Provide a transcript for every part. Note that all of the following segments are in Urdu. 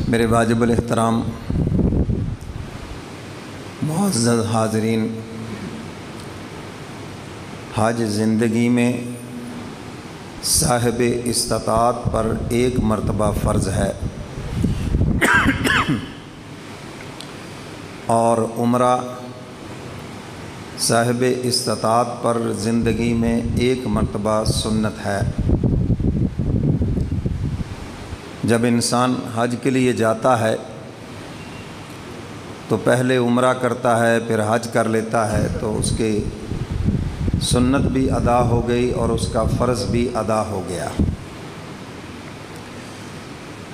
میرے واجب الاحترام معزز حاضرین، حج زندگی میں صاحب استطاعت پر ایک مرتبہ فرض ہے اور عمرہ صاحب استطاعت پر زندگی میں ایک مرتبہ سنت ہے۔ جب انسان حج کے لیے جاتا ہے تو پہلے عمرہ کرتا ہے، پھر حج کر لیتا ہے، تو اس کی سنت بھی ادا ہو گئی اور اس کا فرض بھی ادا ہو گیا۔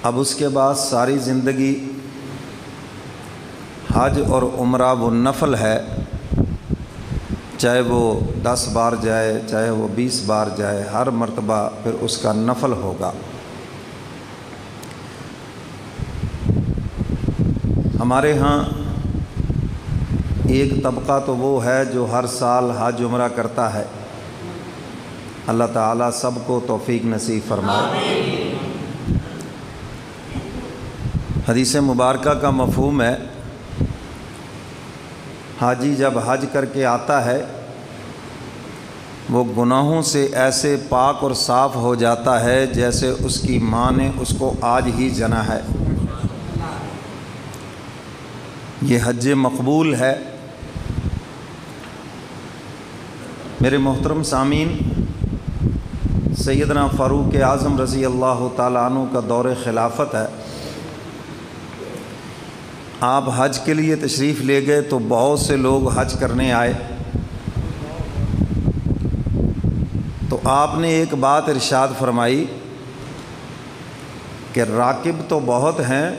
اب اس کے بعد ساری زندگی حج اور عمرہ وہ نفل ہے، چاہے وہ 10 بار جائے، چاہے وہ 20 بار جائے، ہر مرتبہ پھر اس کا نفل ہوگا۔ ہمارے ہاں ایک طبقہ تو وہ ہے جو ہر سال حج عمرہ کرتا ہے، اللہ تعالیٰ سب کو توفیق نصیب فرمائے۔ حدیث مبارکہ کا مفہوم ہے، حاجی جب حج کر کے آتا ہے وہ گناہوں سے ایسے پاک اور صاف ہو جاتا ہے جیسے اس کی ماں نے اس کو آج ہی جنا ہے۔ یہ حج مقبول ہے۔ میرے محترم سامعین، سیدنا فاروق اعظم رضی اللہ تعالیٰ عنہ کا دور خلافت ہے۔ آپ حج کے لیے تشریف لے گئے تو بہت سے لوگ حج کرنے آئے، تو آپ نے ایک بات ارشاد فرمائی کہ راکب تو بہت ہیں،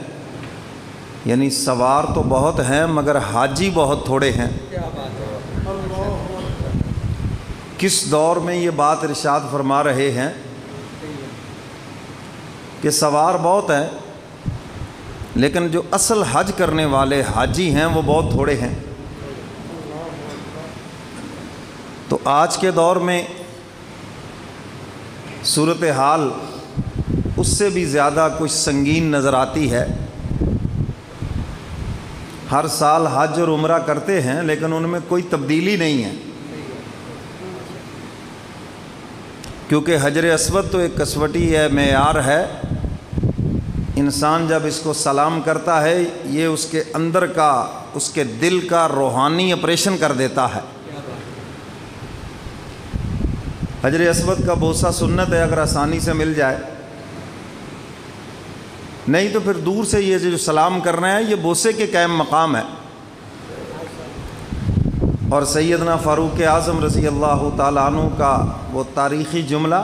یعنی سوار تو بہت ہیں، مگر حاجی بہت تھوڑے ہیں۔ کس دور میں یہ بات ارشاد فرما رہے ہیں کہ سوار بہت ہیں لیکن جو اصل حج کرنے والے حاجی ہیں وہ بہت تھوڑے ہیں؟ تو آج کے دور میں صورتحال اس سے بھی زیادہ کچھ سنگین نظر آتی ہے۔ ہر سال حج اور عمرہ کرتے ہیں لیکن ان میں کوئی تبدیلی نہیں ہے، کیونکہ حجر اسود تو ایک کسوٹی ہے، معیار ہے۔ انسان جب اس کو سلام کرتا ہے یہ اس کے اندر کا، اس کے دل کا روحانی آپریشن کر دیتا ہے۔ حجر اسود کا بوسہ سنت ہے اگر آسانی سے مل جائے، نہیں تو پھر دور سے یہ جو سلام کرنا ہے یہ بوسے کے قائم مقام ہے۔ اور سیدنا فاروق اعظم رضی اللہ تعالیٰ عنہ کا وہ تاریخی جملہ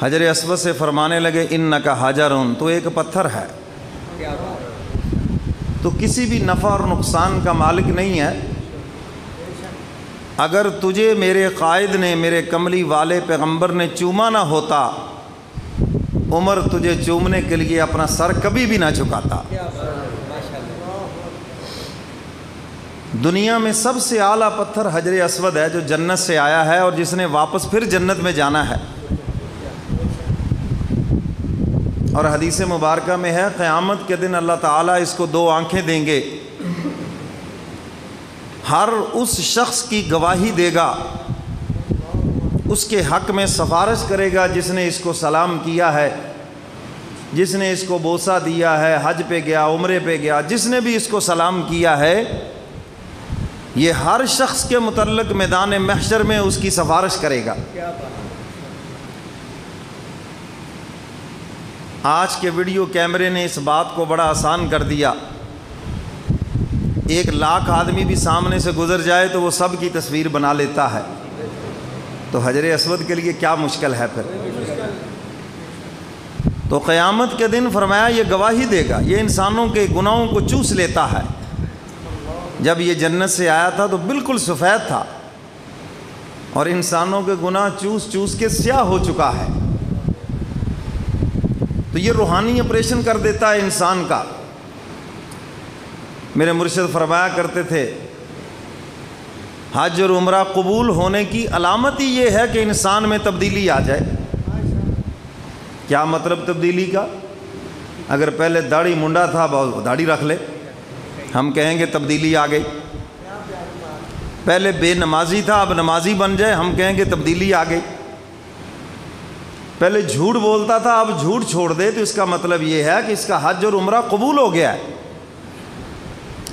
حجر اسود سے فرمانے لگے انک حجرن، تو ایک پتھر ہے، تو کسی بھی نفع اور نقصان کا مالک نہیں ہے۔ اگر تجھے میرے قائد نے، میرے کملی والے پیغمبر نے چوما نہ ہوتا، عمر تجھے چومنے کے لیے اپنا سر کبھی بھی نہ جھکاتا۔ دنیا میں سب سے اعلیٰ پتھر حجر اسود ہے جو جنت سے آیا ہے اور جس نے واپس پھر جنت میں جانا ہے۔ اور حدیث مبارکہ میں ہے قیامت کے دن اللہ تعالیٰ اس کو 2 آنکھیں دیں گے، ہر اس شخص کی گواہی دے گا، اس کے حق میں سفارش کرے گا جس نے اس کو سلام کیا ہے، جس نے اس کو بوسہ دیا ہے، حج پہ گیا، عمرے پہ گیا، جس نے بھی اس کو سلام کیا ہے، یہ ہر شخص کے متعلق میدان محشر میں اس کی سفارش کرے گا۔ آج کے ویڈیو کیمرے نے اس بات کو بڑا آسان کر دیا، 1,00,000 آدمی بھی سامنے سے گزر جائے تو وہ سب کی تصویر بنا لیتا ہے، تو حجر اسود کے لیے کیا مشکل ہے پھر؟ تو قیامت کے دن فرمایا یہ گواہی دے گا، یہ انسانوں کے گناہوں کو چوس لیتا ہے۔ جب یہ جنت سے آیا تھا تو بالکل سفید تھا اور انسانوں کے گناہ چوس چوس کے سیاہ ہو چکا ہے، تو یہ روحانی آپریشن کر دیتا ہے انسان کا۔ میرے مرشد فرمایا کرتے تھے حج اور عمرہ قبول ہونے کی علامت ہی یہ ہے کہ انسان میں تبدیلی آ جائے۔ کیا مطلب تبدیلی کا؟ اگر پہلے داڑھی منڈا تھا داڑھی رکھ لے، ہم کہیں گے تبدیلی آ گئی۔ پہلے بے نمازی تھا اب نمازی بن جائے، ہم کہیں گے تبدیلی آ گئی۔ پہلے جھوٹ بولتا تھا اب جھوٹ چھوڑ دے، تو اس کا مطلب یہ ہے کہ اس کا حج اور عمرہ قبول ہو گیا ہے،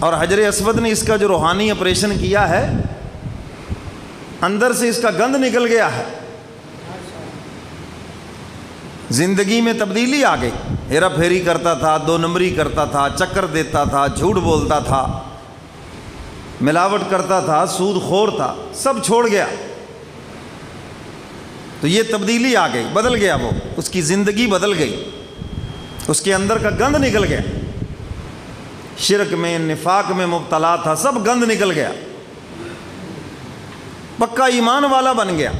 اور حجر اسود نے اس کا جو روحانی آپریشن کیا ہے، اندر سے اس کا گند نکل گیا ہے، زندگی میں تبدیلی آ گئی۔ ہیرا پھیری کرتا تھا، 2 نمبری کرتا تھا، چکر دیتا تھا، جھوٹ بولتا تھا، ملاوٹ کرتا تھا، سود خور تھا، سب چھوڑ گیا۔ تو یہ تبدیلی آ گئی، بدل گیا، وہ اس کی زندگی بدل گئی، اس کے اندر کا گند نکل گیا، شرک میں نفاق میں مبتلا تھا، سب گند نکل گیا، پکا ایمان والا بن گیا۔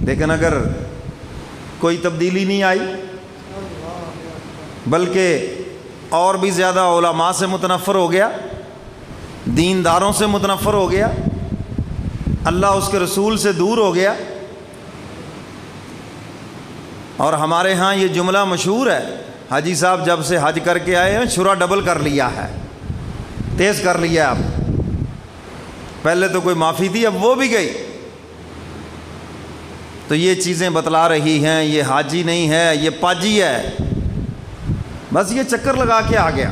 لیکن اگر کوئی تبدیلی نہیں آئی، بلکہ اور بھی زیادہ علماء سے متنفر ہو گیا، دینداروں سے متنفر ہو گیا، اللہ اس کے رسول سے دور ہو گیا۔ اور ہمارے ہاں یہ جملہ مشہور ہے، حاجی صاحب جب سے حج کر کے آئے ہیں شرح ڈبل کر لیا ہے، تیز کر لیا اب، پہلے تو کوئی معافی تھی اب وہ بھی گئی۔ تو یہ چیزیں بتلا رہی ہیں یہ حاجی نہیں ہے، یہ پاجی ہے، بس یہ چکر لگا کے آ گیا۔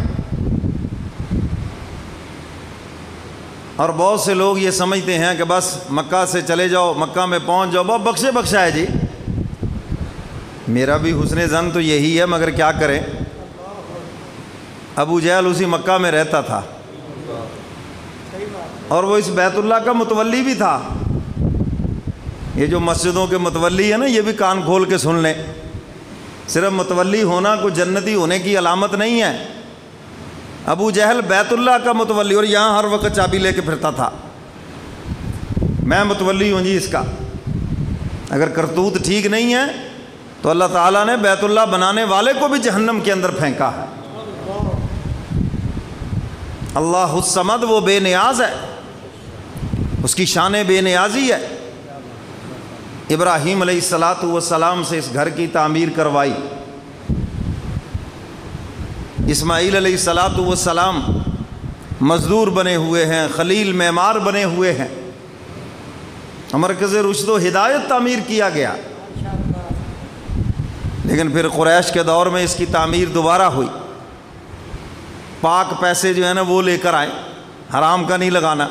اور بہت سے لوگ یہ سمجھتے ہیں کہ بس مکہ سے چلے جاؤ، مکہ میں پہنچ جاؤ، بہت بخشے بخشا ہے جی۔ میرا بھی حسن ظن تو یہی ہے، مگر کیا کریں، ابو جہل اسی مکہ میں رہتا تھا، اور وہ اس بیت اللہ کا متولی بھی تھا۔ یہ جو مسجدوں کے متولی ہیں نا، یہ بھی کان کھول کے سن لیں، صرف متولی ہونا کوئی جنتی ہونے کی علامت نہیں ہے۔ ابو جہل بیت اللہ کا متولی، اور یہاں ہر وقت چابی لے کے پھرتا تھا، میں متولی ہوں جی اس کا۔ اگر کرتوت ٹھیک نہیں ہے تو اللہ تعالیٰ نے بیت اللہ بنانے والے کو بھی جہنم کے اندر پھینکا ہے۔ اللہ الصمد، وہ بے نیاز ہے، اس کی شان بے نیازی ہے۔ ابراہیم علیہ السلام سے اس گھر کی تعمیر کروائی، اسماعیل علیہ السلام مزدور بنے ہوئے ہیں، خلیل معمار بنے ہوئے ہیں، مرکز رشد و ہدایت تعمیر کیا گیا۔ لیکن پھر قریش کے دور میں اس کی تعمیر دوبارہ ہوئی، پاک پیسے جو ہیں نا وہ لے کر آئے، حرام کا نہیں لگانا،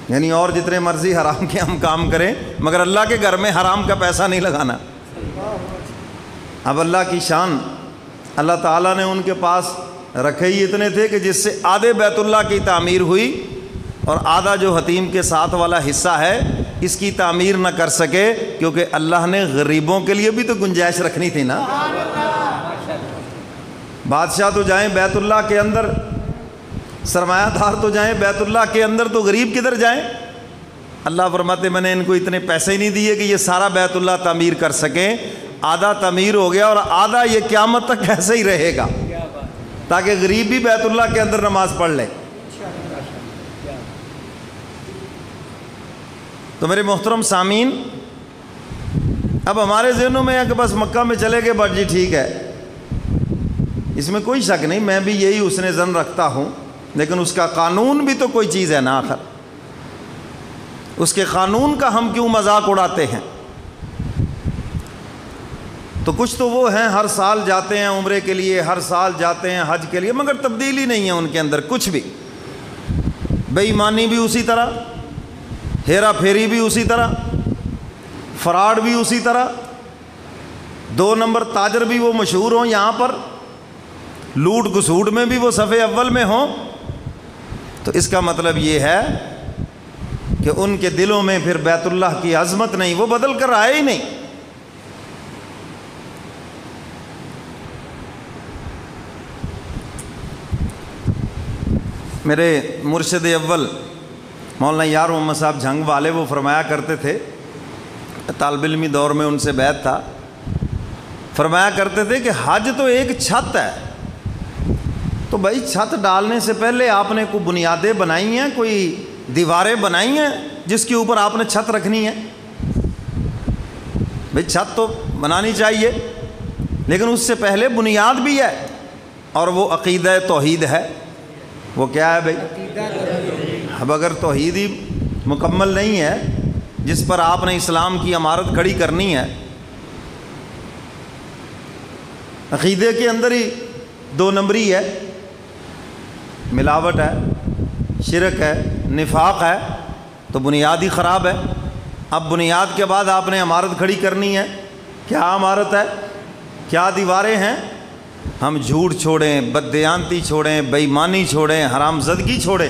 یعنی اور جتنے مرضی حرام کے ہم کام کریں مگر اللہ کے گھر میں حرام کا پیسہ نہیں لگانا۔ اب اللہ کی شان، اللہ تعالیٰ نے ان کے پاس رکھے ہی اتنے تھے کہ جس سے آدھے بیت اللہ کی تعمیر ہوئی، اور آدھا جو حتیم کے ساتھ والا حصہ ہے اس کی تعمیر نہ کر سکے، کیونکہ اللہ نے غریبوں کے لیے بھی تو گنجائش رکھنی تھی نا۔ بادشاہ تو جائیں بیت اللہ کے اندر، سرمایہ دار تو جائیں بیت اللہ کے اندر، تو غریب کدھر جائیں؟ اللہ فرماتے میں نے ان کو اتنے پیسے نہیں دیے کہ یہ سارا بیت اللہ تعمیر کر سکیں، آدھا تعمیر ہو گیا اور آدھا یہ قیامت تک ایسے ہی رہے گا، تاکہ غریب بھی بیت اللہ کے اندر نماز پڑھ لے۔ تو میرے محترم سامعین، اب ہمارے ذہنوں میں ہے کہ بس مکہ میں چلے گئے، بٹ جی ٹھیک ہے، اس میں کوئی شک نہیں، میں بھی یہی حسن ظن رکھتا ہوں، لیکن اس کا قانون بھی تو کوئی چیز ہے نا آخر، اس کے قانون کا ہم کیوں مذاق اڑاتے ہیں؟ تو کچھ تو وہ ہیں ہر سال جاتے ہیں عمرے کے لیے، ہر سال جاتے ہیں حج کے لیے، مگر تبدیلی نہیں ہے ان کے اندر کچھ بھی، بے ایمانی بھی اسی طرح، ہیرا پھیری بھی اسی طرح، فراڈ بھی اسی طرح، 2 نمبر تاجر بھی وہ مشہور ہوں یہاں پر، لوٹ گسوٹ میں بھی وہ صف اول میں ہوں۔ تو اس کا مطلب یہ ہے کہ ان کے دلوں میں پھر بیت اللہ کی عظمت نہیں، وہ بدل کر آئے ہی نہیں۔ میرے مرشد اول مولانا یار محمد صاحب جھنگ والے وہ فرمایا کرتے تھے، طالب علمی دور میں ان سے بیعت تھا، فرمایا کرتے تھے کہ حج تو ایک چھت ہے، تو بھائی چھت ڈالنے سے پہلے آپ نے کوئی بنیادیں بنائی ہیں، کوئی دیواریں بنائی ہیں جس کے اوپر آپ نے چھت رکھنی ہے؟ بھئی چھت تو بنانی چاہیے، لیکن اس سے پہلے بنیاد بھی ہے، اور وہ عقیدہ توحید ہے۔ وہ کیا ہے بھئی؟ اب اگر توحید ہی مکمل نہیں ہے جس پر آپ نے اسلام کی عمارت کھڑی کرنی ہے، عقیدے کے اندر ہی دو نمبری ہے، ملاوٹ ہے، شرک ہے، نفاق ہے، تو بنیاد ہی خراب ہے۔ اب بنیاد کے بعد آپ نے عمارت کھڑی کرنی ہے، کیا عمارت ہے، کیا دیواریں ہیں؟ ہم جھوٹ چھوڑیں، بددیانتی چھوڑیں، بے ایمانی چھوڑیں، حرام زدگی چھوڑیں،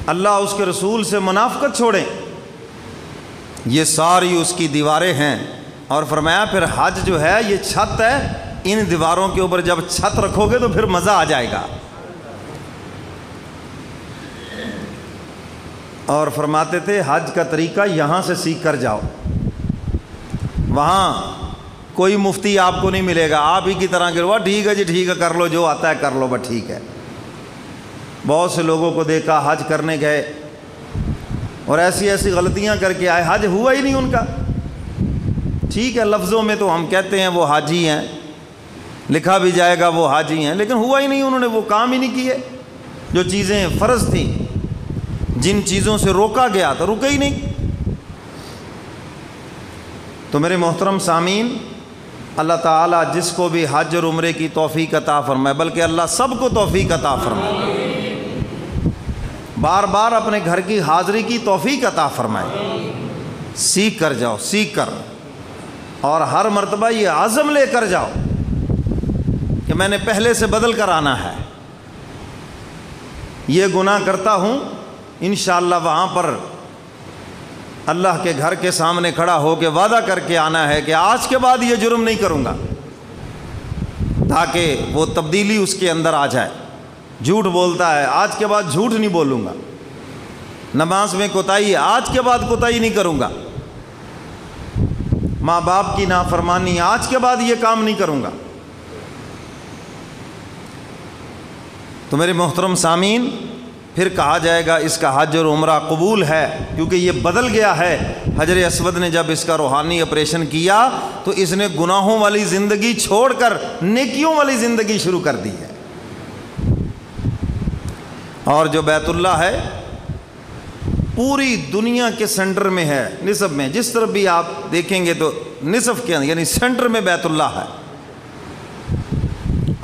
اللہ اس کے رسول سے منافقت چھوڑیں، یہ ساری اس کی دیواریں ہیں۔ اور فرمایا پھر حج جو ہے یہ چھت ہے، ان دیواروں کے اوپر جب چھت رکھو گے تو پھر مزہ آ جائے گا۔ اور فرماتے تھے حج کا طریقہ یہاں سے سیکھ کر جاؤ، وہاں کوئی مفتی آپ کو نہیں ملے گا، آپ ہی کی طرح گروا ٹھیک ہے جی ٹھیک ہے کر لو، جو آتا ہے کر لو بس ٹھیک ہے۔ بہت سے لوگوں کو دیکھا حج کرنے گئے اور ایسی ایسی غلطیاں کر کے آئے، حج ہوا ہی نہیں ان کا۔ ٹھیک ہے لفظوں میں تو ہم کہتے ہیں وہ حاجی ہیں، لکھا بھی جائے گا وہ حاجی ہیں، لیکن ہوا ہی نہیں، انہوں نے وہ کام ہی نہیں کیے جو چیزیں فرض تھیں، جن چیزوں سے روکا گیا تو رکے ہی نہیں۔ تو میرے محترم سامعین، اللہ تعالیٰ جس کو بھی حج اور عمرے کی توفیق عطا فرمائے، بلکہ اللہ سب کو توفیق عطا فرمائے، بار بار اپنے گھر کی حاضری کی توفیق عطا فرمائے، سیکھ کر جاؤ، سیکھ کر، اور ہر مرتبہ یہ عزم لے کر جاؤ کہ میں نے پہلے سے بدل کر آنا ہے، یہ گناہ کرتا ہوں انشاءاللہ وہاں پر اللہ کے گھر کے سامنے کھڑا ہو کے وعدہ کر کے آنا ہے کہ آج کے بعد یہ جرم نہیں کروں گا، تاکہ وہ تبدیلی اس کے اندر آ جائے۔ جھوٹ بولتا ہے، آج کے بعد جھوٹ نہیں بولوں گا۔ نماز میں کوتاہی، آج کے بعد کوتاہی نہیں کروں گا۔ ماں باپ کی نافرمانی، آج کے بعد یہ کام نہیں کروں گا۔ تو میرے محترم سامعین، پھر کہا جائے گا اس کا حج اور عمرہ قبول ہے، کیونکہ یہ بدل گیا ہے۔ حجر اسود نے جب اس کا روحانی آپریشن کیا تو اس نے گناہوں والی زندگی چھوڑ کر نیکیوں والی زندگی شروع کر دی ہے۔ اور جو بیت اللہ ہے پوری دنیا کے سینٹر میں ہے، نصف میں، جس طرف بھی آپ دیکھیں گے تو نصف کے یعنی سینٹر میں بیت اللہ ہے،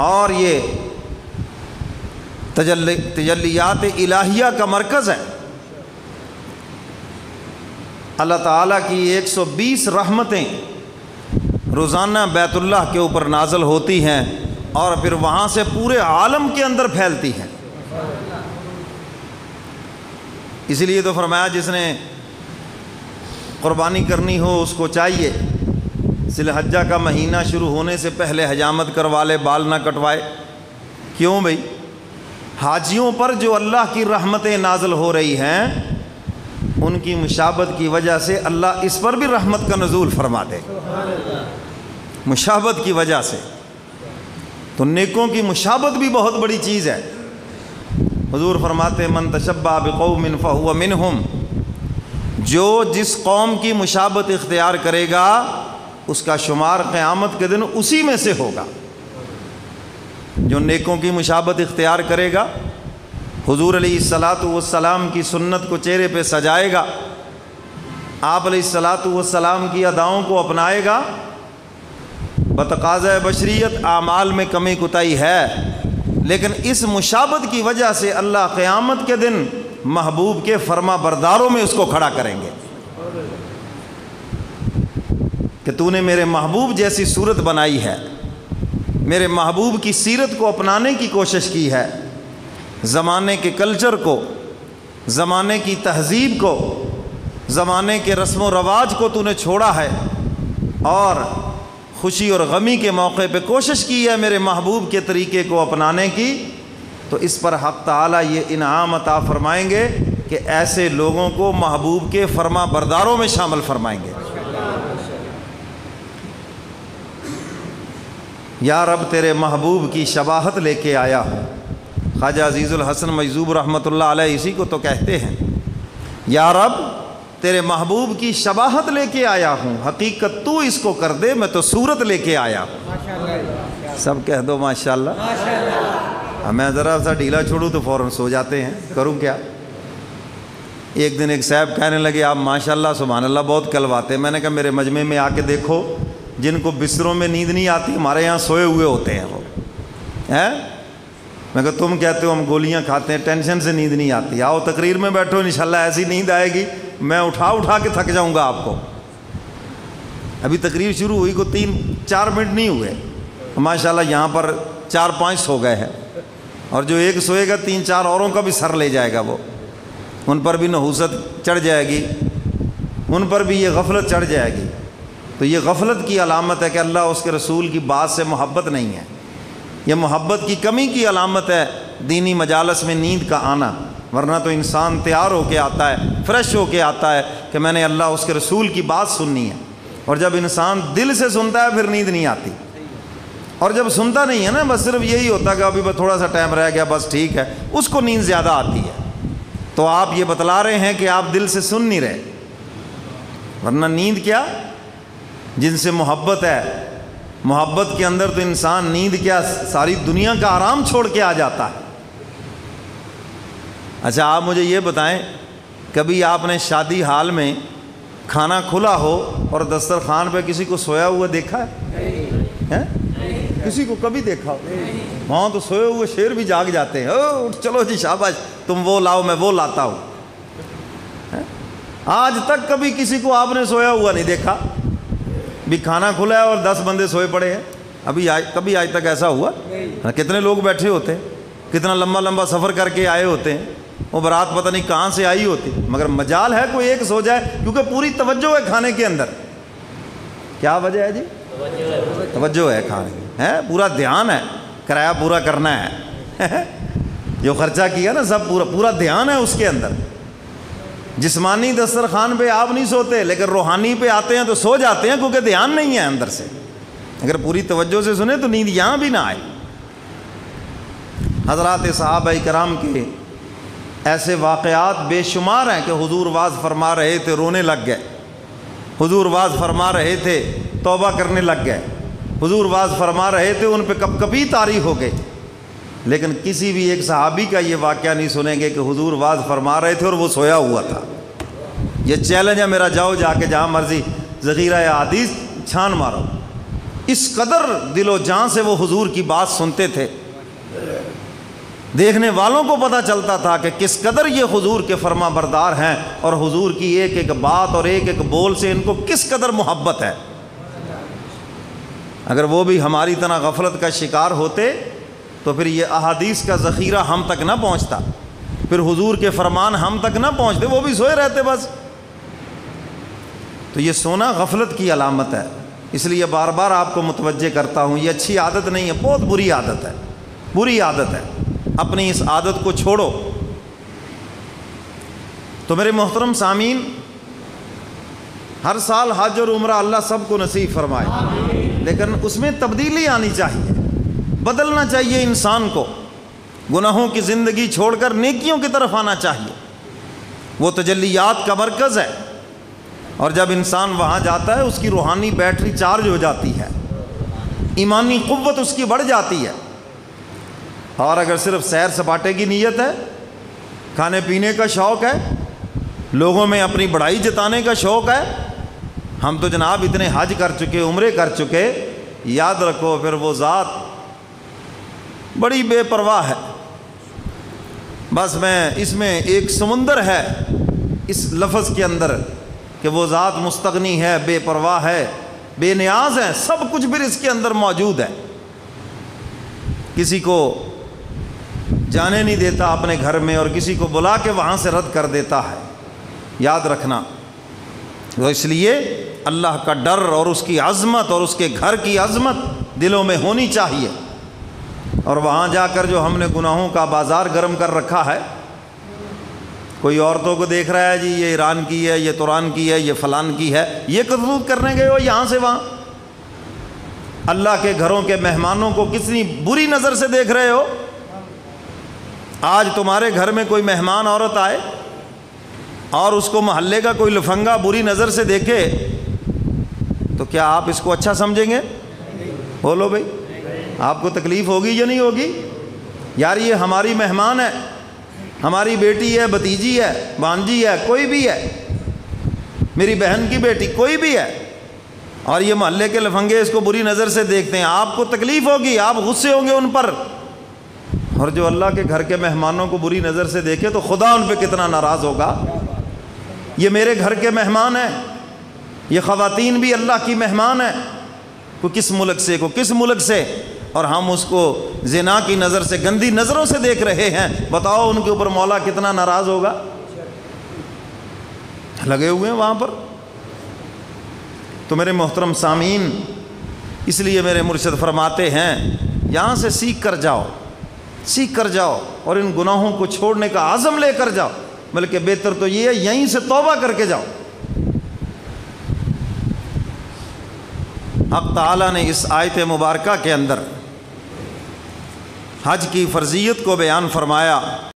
اور یہ تجلیات الہیہ کا مرکز ہے۔ اللہ تعالیٰ کی 120 رحمتیں روزانہ بیت اللہ کے اوپر نازل ہوتی ہیں اور پھر وہاں سے پورے عالم کے اندر پھیلتی ہیں۔ اسی لیے تو فرمایا جس نے قربانی کرنی ہو اس کو چاہیے ذی الحجہ کا مہینہ شروع ہونے سے پہلے حجامت کروا لے، بال نہ کٹوائے۔ کیوں بھئی؟ حاجیوں پر جو اللہ کی رحمتیں نازل ہو رہی ہیں ان کی مشابہت کی وجہ سے اللہ اس پر بھی رحمت کا نزول فرما دے، مشابہت کی وجہ سے۔ تو نیکوں کی مشابہت بھی بہت بڑی چیز ہے۔ حضور فرماتے من تشبہ بقوم فہو منہم، جو جس قوم کی مشابہت اختیار کرے گا اس کا شمار قیامت کے دن اسی میں سے ہوگا۔ جو نیکوں کی مشابہت اختیار کرے گا، حضور علیہ الصلاۃ والسلام کی سنت کو چہرے پہ سجائے گا، آپ علیہ الصلاۃ والسلام کی اداؤں کو اپنائے گا، بتقاضۂ بشریت اعمال میں کمی کوتاہی ہے، لیکن اس مشابہت کی وجہ سے اللہ قیامت کے دن محبوب کے فرما برداروں میں اس کو کھڑا کریں گے کہ تو نے میرے محبوب جیسی صورت بنائی ہے، میرے محبوب کی سیرت کو اپنانے کی کوشش کی ہے، زمانے کے کلچر کو، زمانے کی تہذیب کو، زمانے کے رسم و رواج کو تو نے چھوڑا ہے، اور خوشی اور غمی کے موقع پہ کوشش کی ہے میرے محبوب کے طریقے کو اپنانے کی، تو اس پر حق تعالیٰ یہ انعام عطا فرمائیں گے کہ ایسے لوگوں کو محبوب کے فرما برداروں میں شامل فرمائیں گے۔ یا رب تیرے محبوب کی شباہت لے کے آیا ہوں۔ خواجہ عزیز الحسن مجذوب رحمۃ اللہ علیہ اسی کو تو کہتے ہیں، یا رب تیرے محبوب کی شباہت لے کے آیا ہوں، حقیقت تو اس کو کر دے، میں تو صورت لے کے آیا ہوں۔ سب کہہ دو ماشاءاللہ۔ میں ذرا سا ڈھیلا چھوڑوں تو فوراً سو جاتے ہیں، کروں کیا؟ ایک دن ایک صاحب کہنے لگے آپ ماشاءاللہ سبحان اللہ بہت کلواتے ہیں۔ میں نے کہا میرے مجمع میں آ کے دیکھو، جن کو بستروں میں نیند نہیں آتی ہمارے یہاں سوئے ہوئے ہوتے ہیں وہ ہیں۔ میں کہا تم کہتے ہو ہم گولیاں کھاتے ہیں، ٹینشن سے نیند نہیں آتی، آؤ تقریر میں بیٹھو انشاءاللہ ایسی نیند آئے گی میں اٹھا کے تھک جاؤں گا آپ کو۔ ابھی تقریر شروع ہوئی کو 3-4 منٹ نہیں ہوئے، ماشاءاللہ یہاں پر 4-5 سو گئے ہیں، اور جو ایک سوئے گا 3-4 اوروں کا بھی سر لے جائے گا، وہ ان پر بھی نحوست چڑھ جائے گی، ان پر بھی یہ غفلت چڑھ جائے گی۔ تو یہ غفلت کی علامت ہے کہ اللہ اس کے رسول کی بات سے محبت نہیں ہے، یہ محبت کی کمی کی علامت ہے دینی مجالس میں نیند کا آنا، ورنہ تو انسان تیار ہو کے آتا ہے، فریش ہو کے آتا ہے کہ میں نے اللہ اس کے رسول کی بات سننی ہے، اور جب انسان دل سے سنتا ہے پھر نیند نہیں آتی، اور جب سنتا نہیں ہے نا بس صرف یہی ہوتا کہ ابھی بس تھوڑا سا ٹائم رہ گیا بس ٹھیک ہے، اس کو نیند زیادہ آتی ہے۔ تو آپ یہ بتلا رہے ہیں کہ آپ دل سے سن نہیں رہے، ورنہ نیند کیا؟ جن سے محبت ہے، محبت کے اندر تو انسان نیند کیا ساری دنیا کا آرام چھوڑ کے آ جاتا ہے۔ اچھا آپ مجھے یہ بتائیں، کبھی آپ نے شادی حال میں کھانا کھلا ہو اور دسترخوان پہ کسی کو سویا ہوا دیکھا ہے؟ کسی کو کبھی دیکھا ہو؟ وہاں تو سوئے ہوئے شیر بھی جاگ جاتے ہیں، اٹھ چلو جی شاباش تم وہ لاؤ میں وہ لاتا ہوں۔ آج تک کبھی کسی کو آپ نے سویا ہوا نہیں دیکھا، بھی کھانا کھلا ہے اور 10 بندے سوئے پڑے ہیں، کبھی آج تک ایسا ہوا؟ کتنے لوگ بیٹھے ہوتے ہیں، کتنا لمبا سفر کر کے آئے ہوتے ہیں، وہ برات پتہ نہیں کہاں سے آئی ہوتی، مگر مجال ہے کوئی ایک سو جائے، کیونکہ پوری توجہ ہے کھانے کے اندر۔ کیا وجہ ہے جی؟ توجہ ہے کھانے کی، ہے پورا دھیان ہے، کرایہ پورا کرنا ہے جو خرچہ کیا نا سب پورا دھیان ہے اس کے اندر۔ جسمانی دسترخوان پہ آپ نہیں سوتے، لیکن روحانی پہ آتے ہیں تو سو جاتے ہیں کیونکہ دھیان نہیں ہے اندر سے۔ اگر پوری توجہ سے سنیں تو نیند یہاں بھی نہ آئے۔ حضرات صحابہ کرام کے ایسے واقعات بے شمار ہیں کہ حضور واز فرما رہے تھے رونے لگ گئے، حضور واز فرما رہے تھے توبہ کرنے لگ گئے، حضور واز فرما رہے تھے ان پہ کب کبھی طاری ہو گئے، لیکن کسی بھی ایک صحابی کا یہ واقعہ نہیں سنیں گے کہ حضور واز فرما رہے تھے اور وہ سویا ہوا تھا۔ یہ چیلنج ہے میرا، جاؤ جا کے جہاں مرضی ذخیرہ حدیث چھان مارو۔ اس قدر دل و جان سے وہ حضور کی بات سنتے تھے، دیکھنے والوں کو پتہ چلتا تھا کہ کس قدر یہ حضور کے فرما بردار ہیں، اور حضور کی ایک ایک بات اور ایک ایک بول سے ان کو کس قدر محبت ہے۔ اگر وہ بھی ہماری طرح غفلت کا شکار ہوتے تو پھر یہ احادیث کا ذخیرہ ہم تک نہ پہنچتا، پھر حضور کے فرمان ہم تک نہ پہنچتے، وہ بھی سوئے رہتے بس۔ تو یہ سونا غفلت کی علامت ہے، اس لیے بار بار آپ کو متوجہ کرتا ہوں، یہ اچھی عادت نہیں ہے، بہت بری عادت ہے، بری عادت ہے۔ اپنی اس عادت کو چھوڑو۔ تو میرے محترم سامعین، ہر سال حج اور عمرہ اللہ سب کو نصیب فرمائے، لیکن اس میں تبدیلی آنی چاہیے، بدلنا چاہیے انسان کو، گناہوں کی زندگی چھوڑ کر نیکیوں کی طرف آنا چاہیے۔ وہ تجلیات کا مرکز ہے، اور جب انسان وہاں جاتا ہے اس کی روحانی بیٹری چارج ہو جاتی ہے، ایمانی قوت اس کی بڑھ جاتی ہے۔ اور اگر صرف سیر سپاٹے کی نیت ہے، کھانے پینے کا شوق ہے، لوگوں میں اپنی بڑائی جتانے کا شوق ہے، ہم تو جناب اتنے حج کر چکے، عمرے کر چکے، یاد رکھو پھر وہ ذات بڑی بے پرواہ ہے۔ بس اس میں ایک سمندر ہے اس لفظ کے اندر کہ وہ ذات مستغنی ہے، بے پرواہ ہے، بے نیاز ہے، سب کچھ پھر اس کے اندر موجود ہے۔ کسی کو جانے نہیں دیتا اپنے گھر میں، اور کسی کو بلا کے وہاں سے رد کر دیتا ہے، یاد رکھنا۔ تو اس لیے اللہ کا ڈر اور اس کی عظمت اور اس کے گھر کی عظمت دلوں میں ہونی چاہیے۔ اور وہاں جا کر جو ہم نے گناہوں کا بازار گرم کر رکھا ہے، کوئی عورتوں کو دیکھ رہا ہے جی یہ ایران کی ہے، یہ تران کی ہے، یہ فلان کی ہے، یہ کرتوت کرنے گئے ہو یہاں سے وہاں۔ اللہ کے گھروں کے مہمانوں کو کتنی بری نظر سے دیکھ رہے ہو۔ آج تمہارے گھر میں کوئی مہمان عورت آئے اور اس کو محلے کا کوئی لفنگا بری نظر سے دیکھے تو کیا آپ اس کو اچھا سمجھیں گے؟ بولو بھائی، آپ کو تکلیف ہوگی یا نہیں ہوگی؟ یار یہ ہماری مہمان ہے، ہماری بیٹی ہے، بھتیجی ہے، بھانجی ہے، کوئی بھی ہے، میری بہن کی بیٹی کوئی بھی ہے، اور یہ محلے کے لفنگے اس کو بری نظر سے دیکھتے ہیں، آپ کو تکلیف ہوگی، آپ غصے ہوں گے ان پر۔ اور جو اللہ کے گھر کے مہمانوں کو بری نظر سے دیکھے تو خدا ان پہ کتنا ناراض ہوگا۔ یہ میرے گھر کے مہمان ہیں، یہ خواتین بھی اللہ کی مہمان ہیں، کوئی کس ملک سے، کوئی کس ملک سے، اور ہم اس کو زنا کی نظر سے، گندی نظروں سے دیکھ رہے ہیں۔ بتاؤ ان کے اوپر مولا کتنا ناراض ہوگا۔ لگے ہوئے ہیں وہاں پر۔ تو میرے محترم سامعین، اس لیے میرے مرشد فرماتے ہیں یہاں سے سیکھ کر جاؤ، سیکھ کر جاؤ، اور ان گناہوں کو چھوڑنے کا عزم لے کر جاؤ، بلکہ بہتر تو یہ ہے یہیں سے توبہ کر کے جاؤ۔ حق تعالیٰ نے اس آیت مبارکہ کے اندر حج کی فرضیت کو بیان فرمایا۔